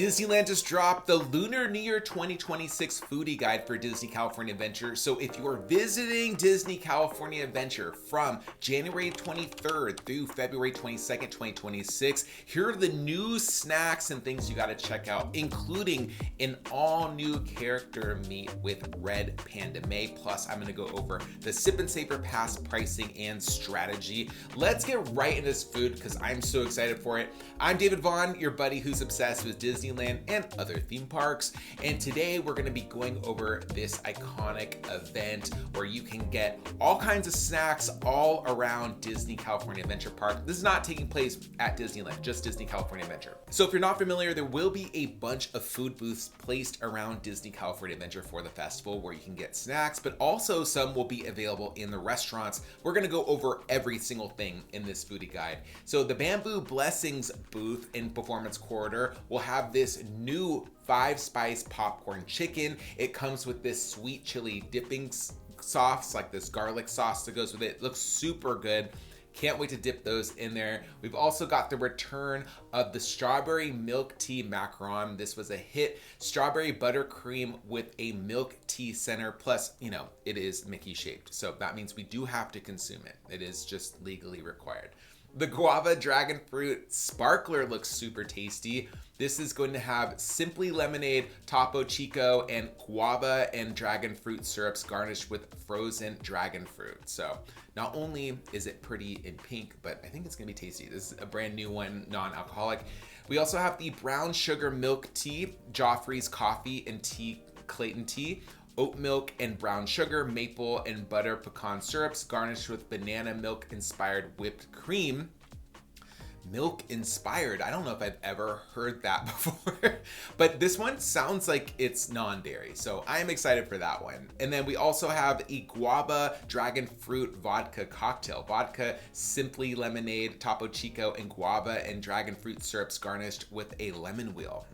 Disneyland just dropped the Lunar New Year 2026 foodie guide for Disney California Adventure. So if you're visiting Disney California Adventure from January 23rd through February 22nd, 2026, here are the new snacks and things you got to check out, including an all new character meet with Red Panda May. Plus, I'm going to go over the Sip and Savor pass pricing and strategy. Let's get right into this food because I'm so excited for it. I'm David Vaughn, your buddy who's obsessed with Disneyland and other theme parks. And today we're going to be going over this iconic event where you can get all kinds of snacks all around Disney California Adventure Park. This is not taking place at Disneyland, just Disney California Adventure. So if you're not familiar, there will be a bunch of food booths placed around Disney California Adventure for the festival where you can get snacks, but also some will be available in the restaurants. We're going to go over every single thing in this foodie guide. So the Bamboo Blessings booth in Performance Corridor will have this new 5-spice popcorn chicken. It comes with this sweet chili dipping sauce, like this garlic sauce that goes with it. It looks super good. Can't wait to dip those in there. We've also got the return of the strawberry milk tea macaron. This was a hit. Strawberry buttercream with a milk tea center. Plus, you know, it is Mickey shaped. So that means we do have to consume it. It is just legally required. The guava dragon fruit sparkler looks super tasty. This is going to have Simply Lemonade, Topo Chico, and guava and dragon fruit syrups garnished with frozen dragon fruit. So not only is it pretty in pink, but I think it's gonna be tasty. This is a brand new one, non-alcoholic. We also have the brown sugar milk tea, Joffrey's coffee and tea, Clayton tea, oat milk and brown sugar, maple and butter pecan syrups garnished with banana milk inspired whipped cream. Milk inspired. I don't know if I've ever heard that before, but this one sounds like it's non-dairy, so I am excited for that one. And then we also have a guava dragon fruit vodka cocktail. Vodka, Simply Lemonade, Topo Chico, and guava and dragon fruit syrups garnished with a lemon wheel.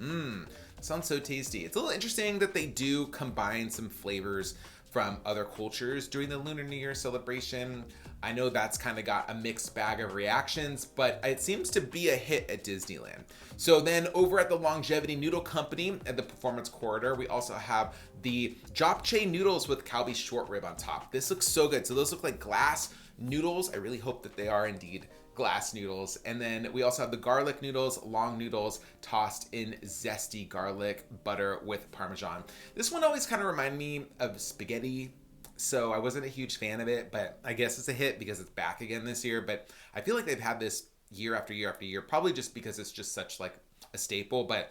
Sounds so tasty. It's a little interesting that they do combine some flavors from other cultures during the Lunar New Year celebration. I know that's kind of got a mixed bag of reactions, but it seems to be a hit at Disneyland. So then over at the Longevity Noodle Company at the Performance Corridor, we also have the japchae noodles with Calbee short rib on top. This looks so good. So those look like glass noodles. I really hope that they are indeed glass noodles. And then we also have the garlic noodles, long noodles tossed in zesty garlic butter with Parmesan. This one always kind of reminded me of spaghetti, so I wasn't a huge fan of it, but I guess it's a hit because it's back again this year. But I feel like they've had this year after year after year, probably just because it's just such like a staple. But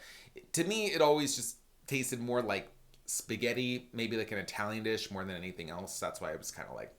to me, it always just tasted more like spaghetti, maybe like an Italian dish more than anything else. That's why I was kind of like,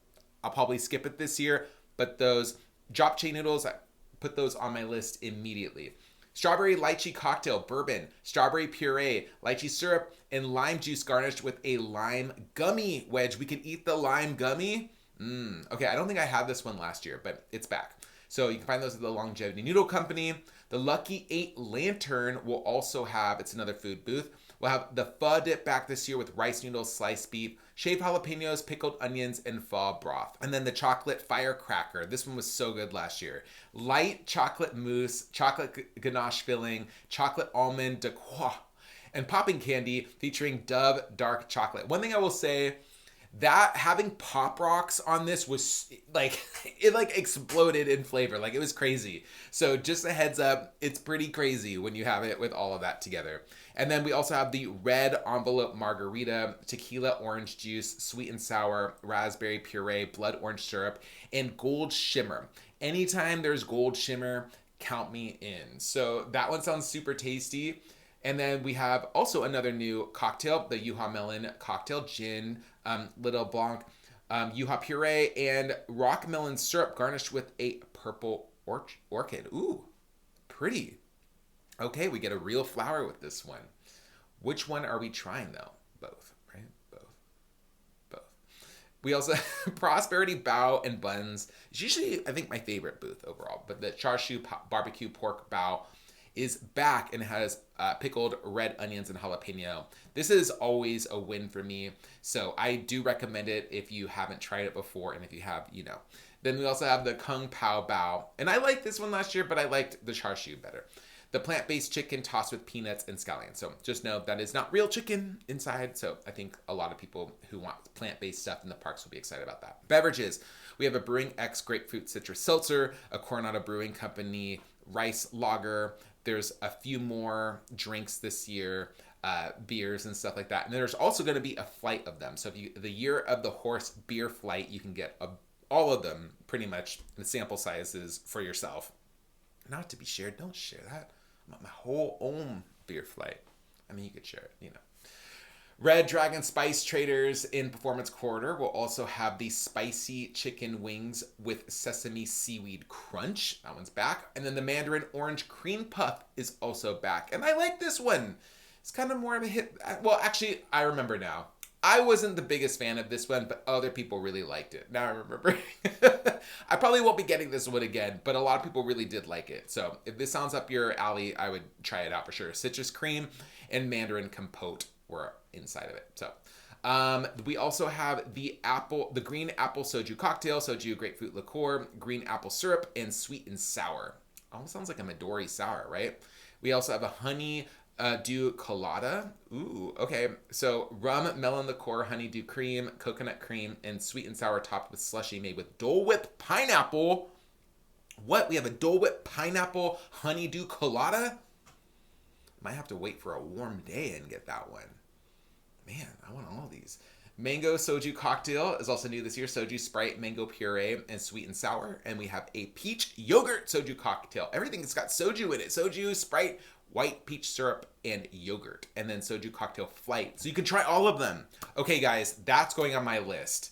I'll probably skip it this year. But those japchae noodles, I put those on my list immediately. Strawberry lychee cocktail, bourbon, strawberry puree, lychee syrup, and lime juice garnished with a lime gummy wedge. We can eat the lime gummy. Okay, I don't think I had this one last year, but it's back. So you can find those at the Longevity Noodle Company. The Lucky 8 Lantern will also have, it's another food booth. We'll have the pho dip back this year with rice noodles, sliced beef, shaved jalapenos, pickled onions, and pho broth. And then the chocolate firecracker. This one was so good last year. Light chocolate mousse, chocolate ganache filling, chocolate almond de croix, and popping candy featuring Dove dark chocolate. One thing I will say, that having Pop Rocks on this was like, it like exploded in flavor. Like it was crazy. So just a heads up, it's pretty crazy when you have it with all of that together. And then we also have the red envelope margarita, tequila orange juice, sweet and sour, raspberry puree, blood orange syrup, and gold shimmer. Anytime there's gold shimmer, count me in. So that one sounds super tasty. And then we have also another new cocktail, the Yuha Melon cocktail, gin, Little Blanc, Yuha puree, and rock melon syrup garnished with a purple orchid. Ooh, pretty. Okay, we get a real flower with this one. Which one are we trying though? Both, right? Both. We also Prosperity Bao and Buns. It's usually, I think, my favorite booth overall, but the char siu barbecue pork bao is back and has pickled red onions and jalapeno. This is always a win for me, so I do recommend it if you haven't tried it before, and if you have, you know. Then we also have the Kung Pao Bao, and I liked this one last year, but I liked the char siu better. the plant-based chicken tossed with peanuts and scallions. So just know that is not real chicken inside. So I think a lot of people who want plant-based stuff in the parks will be excited about that. Beverages. We have a Brewing X Grapefruit Citrus Seltzer, a Coronado Brewing Company Rice Lager. There's a few more drinks this year, beers and stuff like that. And there's also going to be a flight of them. So if you, the Year of the Horse beer flight, you can get all of them pretty much, the sample sizes for yourself. Not to be shared. Don't share that. I want my whole own beer flight. I mean, you could share it, you know. Red Dragon Spice Traders in Performance Corridor will also have the spicy chicken wings with sesame seaweed crunch. That one's back. And then the Mandarin Orange Cream Puff is also back. And I like this one. It's kind of more of a hit. Well, actually, I remember now. I wasn't the biggest fan of this one, but other people really liked it. Now I remember. I probably won't be getting this one again, but a lot of people really did like it. So if this sounds up your alley, I would try it out for sure. Citrus Cream and Mandarin Compote were inside of it. So we also have the green apple soju cocktail, soju grapefruit liqueur, green apple syrup, and sweet and sour. Almost sounds like a Midori sour, right? We also have a honey dew colada. Ooh, okay. So rum, melon liqueur, honeydew cream, coconut cream, and sweet and sour topped with slushy made with Dole Whip pineapple. What? We have a Dole Whip pineapple honeydew colada? Might have to wait for a warm day and get that one. Man, I want all these. Mango soju cocktail is also new this year. Soju Sprite, mango puree, and sweet and sour. And we have a peach yogurt soju cocktail. Everything's got soju in it. Soju, Sprite, white peach syrup, and yogurt. And then soju cocktail flight. So you can try all of them. Okay, guys, that's going on my list.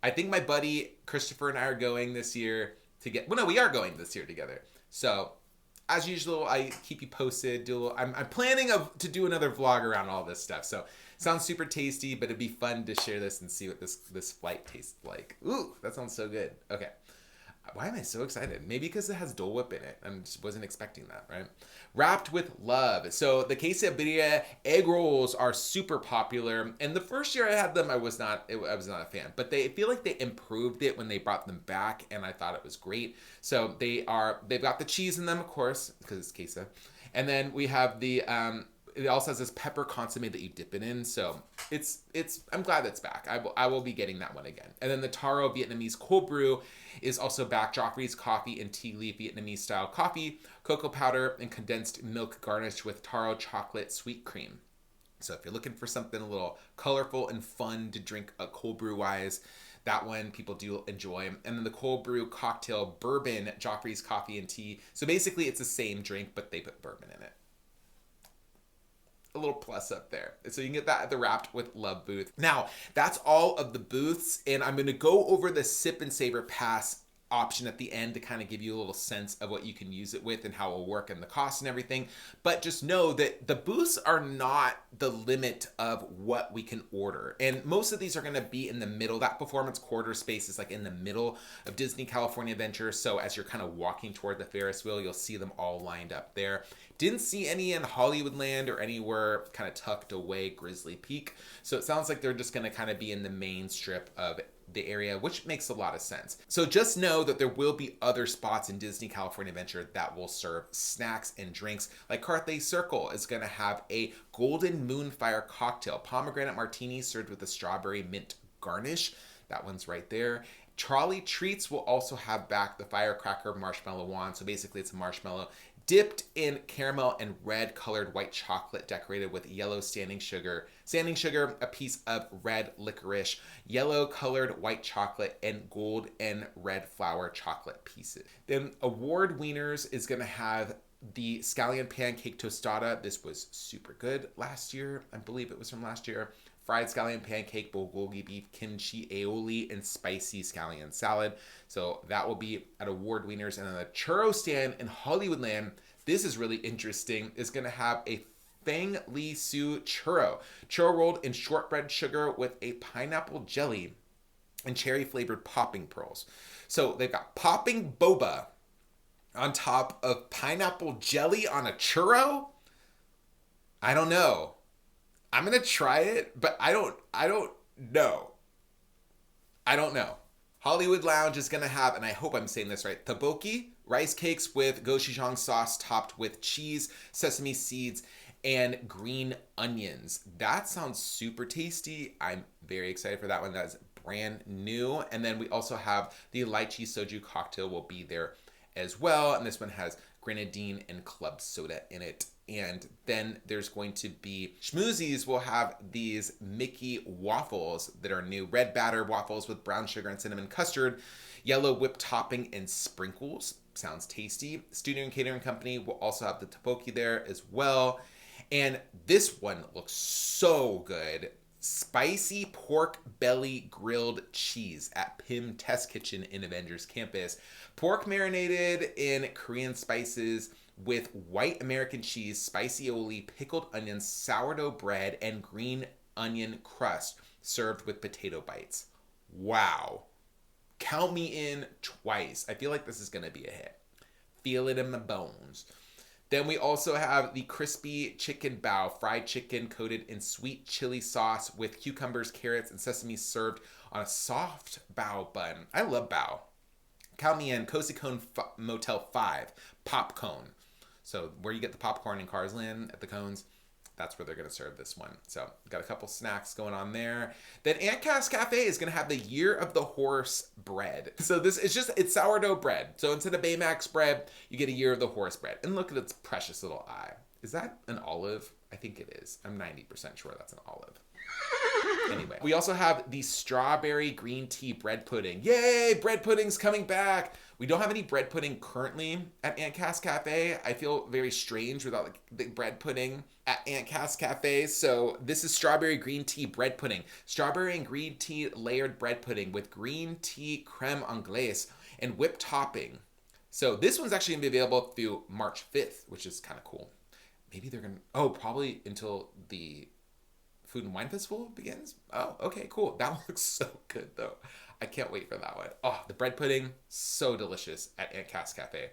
I think my buddy Christopher and I are going this year to get... Well, no, we are going this year together. So... As usual, I keep you posted. I'm planning to do another vlog around all this stuff. So sounds super tasty, but it'd be fun to share this and see what this flight tastes like. Ooh, that sounds so good. Okay. Why am I so excited? Maybe because it has Dole Whip in it. I just wasn't expecting that, right? Wrapped with love. So the quesadilla egg rolls are super popular. And the first year I had them, I was not a fan. But I feel like they improved it when they brought them back, and I thought it was great. So they've got the cheese in them, of course, because it's queso. And then we have it also has this pepper consomme that you dip it in. So I'm glad that's back. I will be getting that one again. And then the Taro Vietnamese cold brew is also back. Joffrey's coffee and tea leaf Vietnamese style coffee, cocoa powder, and condensed milk garnished with Taro chocolate sweet cream. So if you're looking for something a little colorful and fun to drink cold brew wise, that one people do enjoy. And then the cold brew cocktail bourbon, Joffrey's coffee and tea. So basically it's the same drink, but they put bourbon in it. A little plus up there. So you can get that at the Wrapped with Love booth. Now, that's all of the booths, and I'm going to go over the Sip and Savor Pass option at the end to kind of give you a little sense of what you can use it with and how it will work and the cost and everything. But just know that the booths are not the limit of what we can order. And most of these are going to be in the middle. That performance corridor space is like in the middle of Disney California Adventure. So as you're kind of walking toward the Ferris wheel, you'll see them all lined up there. Didn't see any in Hollywoodland or anywhere kind of tucked away Grizzly Peak. So it sounds like they're just going to kind of be in the main strip of the area, which makes a lot of sense. So just know that there will be other spots in Disney California Adventure that will serve snacks and drinks. Like Carthay Circle is going to have a Golden Moonfire cocktail, pomegranate martini served with a strawberry mint garnish. That one's right there. Trolley Treats will also have back the firecracker marshmallow wand. So basically it's a marshmallow dipped in caramel and red colored white chocolate decorated with yellow standing sugar, a piece of red licorice, yellow colored white chocolate, and gold and red flower chocolate pieces. Then Award Wieners is going to have the scallion pancake tostada. This was super good last year. I believe it was from last year. Fried scallion pancake, bulgogi beef, kimchi, aioli, and spicy scallion salad. So that will be at Award Wieners. And then the churro stand in Hollywoodland, this is really interesting, is going to have a Feng Li Su churro. Churro rolled in shortbread sugar with a pineapple jelly and cherry flavored popping pearls. So they've got popping boba on top of pineapple jelly on a churro. I don't know. I'm going to try it, but I don't know. I don't know. Hollywood Lounge is going to have, and I hope I'm saying this right, tteokbokki, rice cakes with gochujang sauce topped with cheese, sesame seeds, and green onions. That sounds super tasty. I'm very excited for that one. That's brand new. And then we also have the lychee soju cocktail will be there as well. And this one has grenadine and club soda in it. And then there's going to be Schmoozies will have these Mickey waffles that are new. Red batter waffles with brown sugar and cinnamon custard, yellow whipped topping and sprinkles. Sounds tasty. Studio and Catering Company will also have the tteokbokki there as well. And this one looks so good. Spicy pork belly grilled cheese at Pim Test Kitchen in Avengers Campus. Pork marinated in Korean spices with white American cheese, spicy aioli, pickled onions, sourdough bread, and green onion crust served with potato bites. Wow. Count me in twice. I feel like this is going to be a hit. Feel it in my bones. Then we also have the crispy chicken bao, fried chicken coated in sweet chili sauce with cucumbers, carrots, and sesame served on a soft bao bun. I love bao. Count me in. Cozy Cone Motel 5, pop cone. So where you get the popcorn in Cars Land at the cones, that's where they're going to serve this one. So got a couple snacks going on there. Then Aunt Cass Cafe is going to have the Year of the Horse bread. So it's sourdough bread. So instead of Baymax bread, you get a Year of the Horse bread. And look at its precious little eye. Is that an olive? I think it is. I'm 90% sure that's an olive. Anyway, we also have the strawberry green tea bread pudding. Yay, bread pudding's coming back. We don't have any bread pudding currently at Aunt Cass Cafe. I feel very strange without the bread pudding at Aunt Cass Cafe. So this is strawberry green tea bread pudding. Strawberry and green tea layered bread pudding with green tea creme anglaise and whipped topping. So this one's actually gonna be available through March 5th, which is kind of cool. Maybe they're gonna, probably until the Food and Wine Festival begins? Oh, okay, cool. That one looks so good, though. I can't wait for that one. Oh, the bread pudding, so delicious at Aunt Cass Cafe.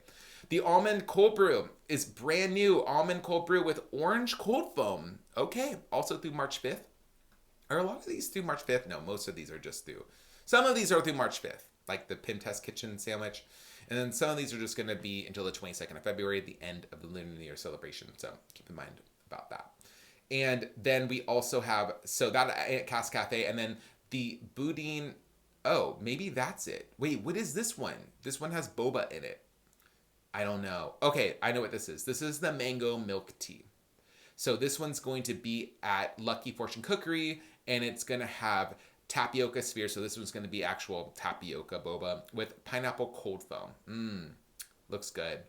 The almond cold brew is brand new. Almond cold brew with orange cold foam. Okay, also through March 5th. Are a lot of these through March 5th? No, most of these are just through. Some of these are through March 5th, like the Pim Test Kitchen sandwich. And then some of these are just going to be until the 22nd of February, the end of the Lunar New Year celebration. So keep in mind about that. And then we also have, so that at Cass Cafe, and then the boudin, maybe that's it. Wait, what is this one? This one has boba in it. I don't know. Okay, I know what this is. This is the mango milk tea. So this one's going to be at Lucky Fortune Cookery, and it's going to have tapioca sphere. So this one's going to be actual tapioca boba with pineapple cold foam. Looks good.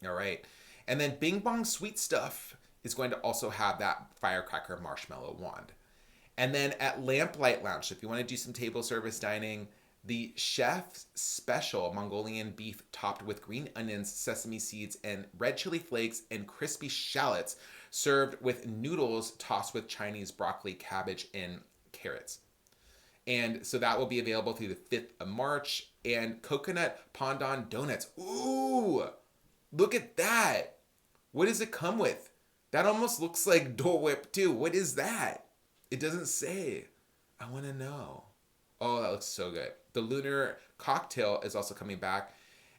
All right. And then Bing Bong Sweet Stuff is going to also have that firecracker marshmallow wand. And then at Lamplight Lounge, so if you want to do some table service dining, the chef's special Mongolian beef topped with green onions, sesame seeds, and red chili flakes and crispy shallots served with noodles tossed with Chinese broccoli, cabbage, and carrots. And so that will be available through the 5th of March. And coconut pandan donuts. Ooh, look at that. What does it come with? That almost looks like Dole Whip too. What is that? It doesn't say. I want to know. Oh, that looks so good. The Lunar cocktail is also coming back.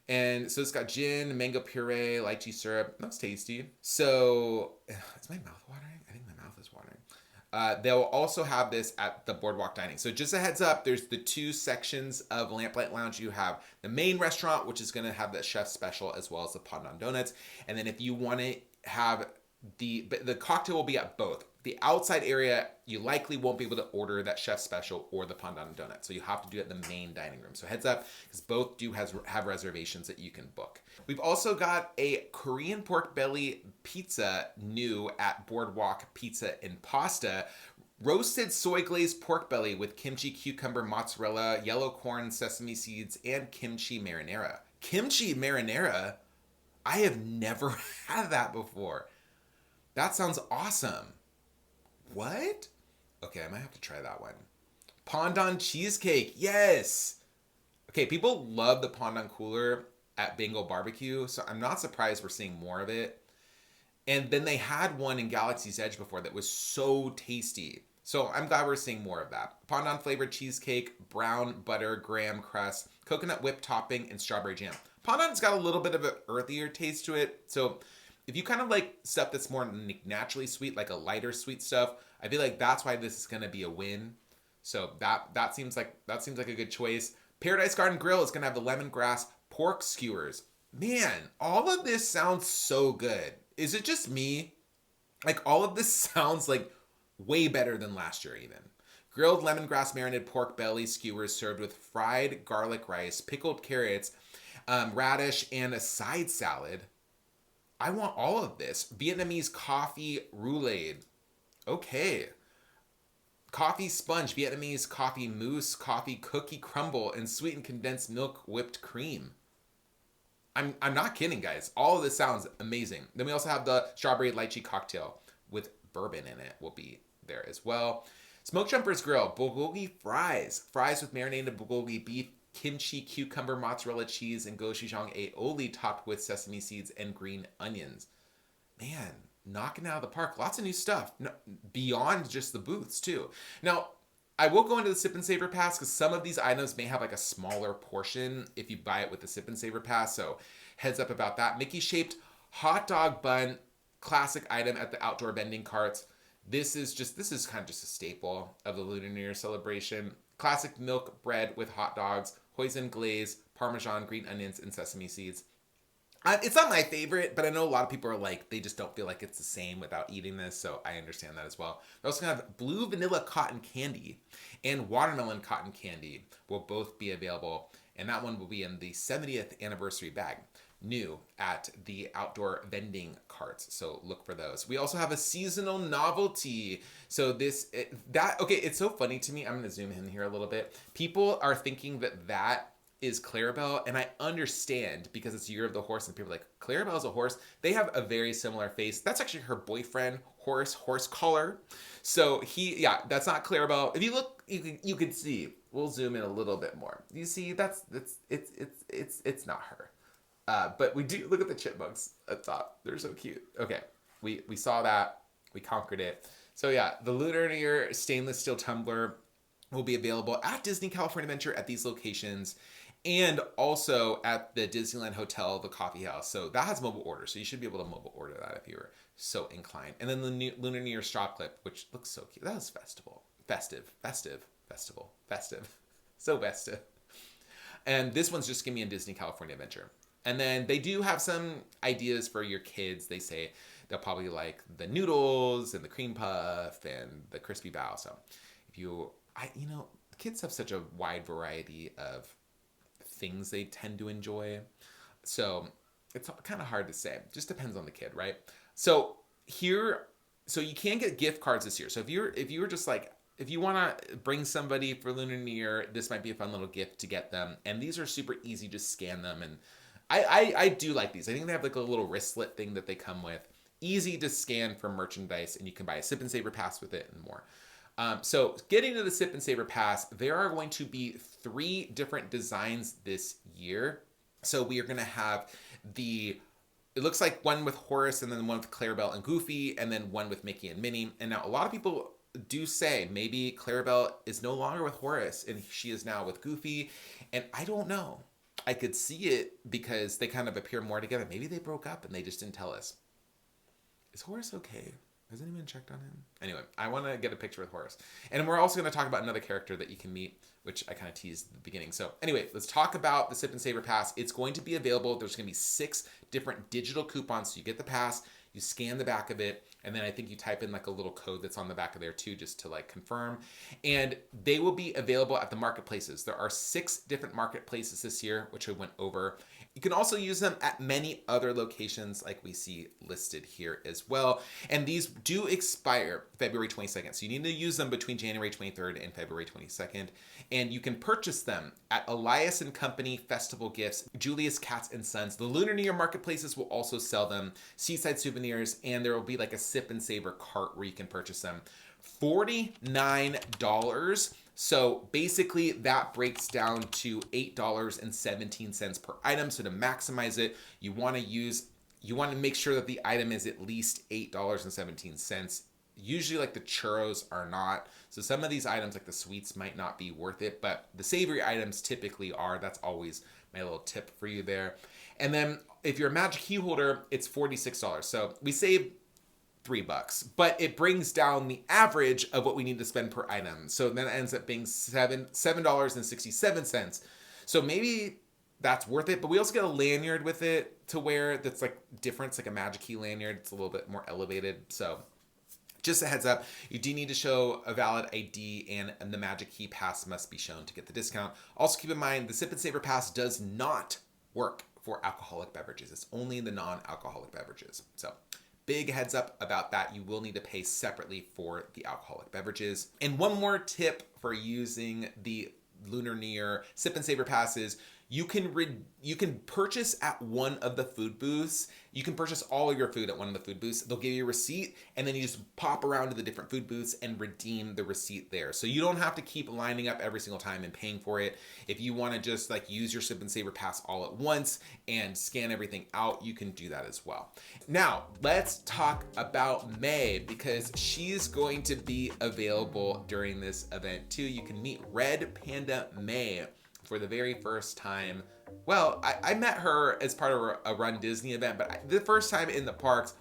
And so it's got gin, mango puree, lychee syrup. Looks tasty. So, is my mouth watering? I think my mouth is watering. They'll also have this at the Boardwalk Dining. So just a heads up, there's the two sections of Lamplight Lounge. You have the main restaurant, which is going to have the chef's special, as well as the pandan donuts. And then if you want to have the cocktail will be at both. The outside area, you likely won't be able to order that chef special or the pandan donut. So you have to do it in the main dining room. So heads up, because both do have reservations that you can book. We've also got a Korean pork belly pizza new at Boardwalk Pizza and Pasta. Roasted soy glazed pork belly with kimchi, cucumber, mozzarella, yellow corn, sesame seeds, and kimchi marinara. Kimchi marinara? I have never had that before. That sounds awesome. What? Okay, I might have to try that one. Pandan cheesecake. Yes. Okay, people love the pandan cooler at Bengal Barbecue, so I'm not surprised we're seeing more of it. And then they had one in Galaxy's Edge before that was so tasty. So I'm glad we're seeing more of that. Pandan flavored cheesecake, brown butter, graham crust, coconut whip topping, and strawberry jam. Panda's got a little bit of an earthier taste to it. So if you kind of like stuff that's more naturally sweet, like a lighter sweet stuff, I feel like that's why this is gonna be a win. So that seems like a good choice. Paradise Garden Grill is gonna have the lemongrass pork skewers. Man, all of this sounds so good. Is it just me? Like all of this sounds like way better than last year even. Grilled lemongrass marinated pork belly skewers served with fried garlic rice, pickled carrots, radish, and a side salad. I want all of this. Vietnamese coffee roulade. Okay. Coffee sponge, Vietnamese coffee mousse, coffee cookie crumble, and sweetened condensed milk whipped cream. I'm not kidding, guys. All of this sounds amazing. Then we also have the strawberry lychee cocktail with bourbon in it will be there as well. Smoke Jumpers Grill, bulgogi fries. Fries with marinated bulgogi beef, kimchi, cucumber, mozzarella cheese, and gochujang aioli topped with sesame seeds and green onions. Man, knocking out of the park. Lots of new stuff. No, beyond just the booths, too. Now, I will go into the Sip and Savor Pass because some of these items may have like a smaller portion if you buy it with the Sip and Savor Pass. So heads up about that. Mickey-shaped hot dog bun, classic item at the outdoor vending carts. This is kind of just a staple of the Lunar New Year celebration. Classic milk bread with hot dogs, hoisin glaze, parmesan, green onions, and sesame seeds. It's not my favorite, but I know a lot of people are like, they just don't feel like it's the same without eating this, so I understand that as well. We're also going to have blue vanilla cotton candy and watermelon cotton candy will both be available, and that one will be in the 70th anniversary bag. New at the outdoor vending carts, so look for those. We also have a seasonal novelty. So it's so funny to me. I'm going to zoom in here a little bit. People are thinking that is Clarabelle, and I understand because it's Year of the Horse, and people are like, Clarabelle's a horse. They have a very similar face. That's actually her boyfriend, horse collar. So that's not Clarabelle. If you look, you can see. We'll zoom in a little bit more. You see, it's not her. But we do look at the chipmunks at top. They're so cute. Okay, we saw that. We conquered it. So yeah, the Lunar New Year stainless steel tumbler will be available at Disney California Adventure at these locations, and also at the Disneyland Hotel, the coffee house. So that has mobile order, so you should be able to mobile order that if you're so inclined. And then the Lunar New Year straw clip, which looks so cute. That was festive, so festive. And this one's just gonna be in Disney California Adventure. And then they do have some ideas for your kids. They say they'll probably like the noodles and the cream puff and the crispy bao. So kids have such a wide variety of things they tend to enjoy. So it's kind of hard to say. Just depends on the kid, right? So you can get gift cards this year. So if you want to bring somebody for Lunar New Year, this might be a fun little gift to get them. And these are super easy. Just scan them, and I do like these. I think they have like a little wristlet thing that they come with. Easy to scan for merchandise, and you can buy a Sip and Savor Pass with it and more. So getting to the Sip and Savor Pass, there are going to be 3 different designs this year. So we are going to have it looks like one with Horace, and then one with Clarabelle and Goofy, and then one with Mickey and Minnie. And now a lot of people do say maybe Clarabelle is no longer with Horace and she is now with Goofy. And I don't know. I could see it because they kind of appear more together. Maybe they broke up and they just didn't tell us. Is Horace okay? Has anyone checked on him? Anyway, I want to get a picture with Horace. And we're also going to talk about another character that you can meet, which I kind of teased at the beginning. So anyway, let's talk about the Sip and Savor Pass. It's going to be available. There's going to be 6 different digital coupons. So you get the pass, you scan the back of it, and then I think you type in like a little code that's on the back of there too, just to like confirm. And they will be available at the marketplaces. There are 6 different marketplaces this year, which I went over. You can also use them at many other locations like we see listed here as well. And these do expire February 22nd. So you need to use them between January 23rd and February 22nd. And you can purchase them at Elias and Company, Festival Gifts, Julius Katz and Sons. The Lunar New Year marketplaces will also sell them, Seaside Souvenirs, and there will be like a Sip and Savor cart where you can purchase them. $49. So basically that breaks down to $8.17 per item. So to maximize it, you want to make sure that the item is at least $8.17. Usually like the churros are not. So some of these items like the sweets might not be worth it, but the savory items typically are. That's always my little tip for you there. And then if you're a Magic Key holder, it's $46. So we save $3, but it brings down the average of what we need to spend per item. So then it ends up being $7.67. So maybe that's worth it, but we also get a lanyard with it to wear that's like different. It's like a Magic Key lanyard. It's a little bit more elevated. So just a heads up, you do need to show a valid ID and the Magic Key pass must be shown to get the discount. Also keep in mind, the Sip and Savor pass does not work for alcoholic beverages. It's only the non-alcoholic beverages. So big heads up about that. You will need to pay separately for the alcoholic beverages. And one more tip for using the Lunar New Year Sip and Savor passes, you can purchase at one of the food booths. You can purchase all of your food at one of the food booths. They'll give you a receipt, and then you just pop around to the different food booths and redeem the receipt there. So you don't have to keep lining up every single time and paying for it. If you want to just like use your Sip and Savor pass all at once and scan everything out, you can do that as well. Now, let's talk about May, because she's going to be available during this event too. You can meet Red Panda May for the very first time. Well, I met her as part of a Run Disney event, but the first time in the parks,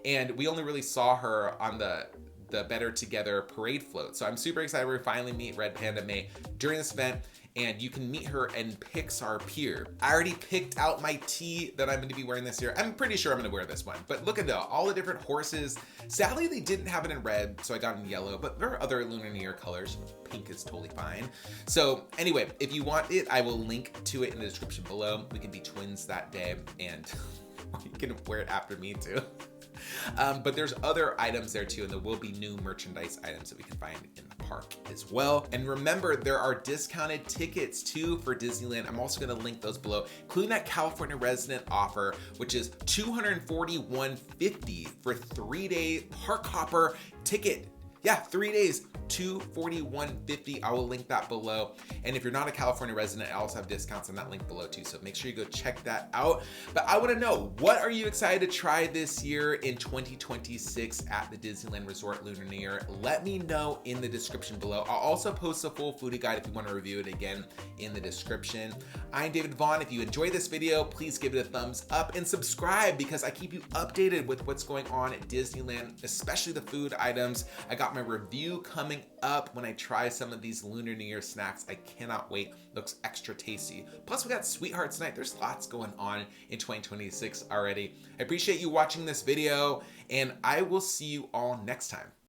and we only really saw her on the Better Together parade float. So I'm super excited we finally meet Red Panda May during this event, and you can meet her in Pixar Pier. I already picked out my tee that I'm going to be wearing this year. I'm pretty sure I'm going to wear this one, but look at all the different horses. Sadly, they didn't have it in red, so I got in yellow, but there are other Lunar New Year colors. Pink is totally fine. So anyway, if you want it, I will link to it in the description below. We can be twins that day, and you can wear it after me too. But there's other items there too, and there will be new merchandise items that we can find in the park as well. And remember, there are discounted tickets too for Disneyland. I'm also going to link those below, including that California resident offer, which is $241.50 for 3-day park hopper ticket. Yeah, 3 days, $241.50. I will link that below. And if you're not a California resident, I also have discounts on that link below too. So make sure you go check that out. But I want to know, what are you excited to try this year in 2026 at the Disneyland Resort Lunar New Year? Let me know in the description below. I'll also post a full foodie guide if you want to review it again in the description. I'm David Vaughn. If you enjoyed this video, please give it a thumbs up and subscribe, because I keep you updated with what's going on at Disneyland, especially the food items. I got my review coming up when I try some of these Lunar New Year snacks. I cannot wait. Looks extra tasty. Plus we got Sweethearts Night. There's lots going on in 2026 already. I appreciate you watching this video, and I will see you all next time.